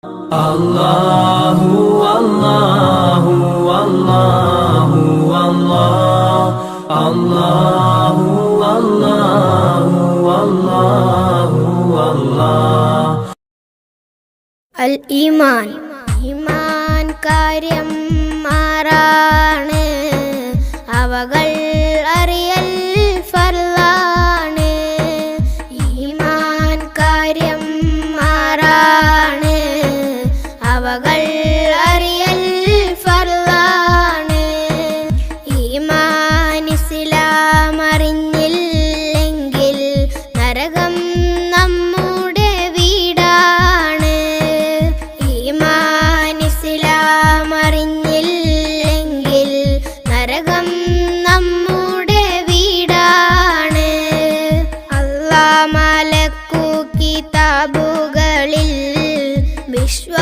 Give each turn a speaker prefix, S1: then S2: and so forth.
S1: അല്ലാഹു അല്ലാഹു അല്ലാഹു അല്ലാഹു അല്ലാഹു അല്ലാഹു അല്ലാഹു.
S2: അൽ ഈമാൻ ഈമാൻ കാര്യം മാറാണ്, അവകൾ അറിയൽ ഫർളാണ്. ഈമാൻ കാര്യം മാറാണ്, അവകൾ അറിയൽ ഫർളാണ്. ഈമാൻ ഇസ്ലാം അറിഞ്ഞില്ലെങ്കിൽ നരകം നമ്മുടെ വീടാണ്. ഈമാൻ ഇസ്ലാം അറിഞ്ഞില്ലെങ്കിൽ നരകം നമ്മുടെ വീടാണ്. അല്ലാഹ് മലക്കു കിതാബുകളിൽ വിശ്വാസം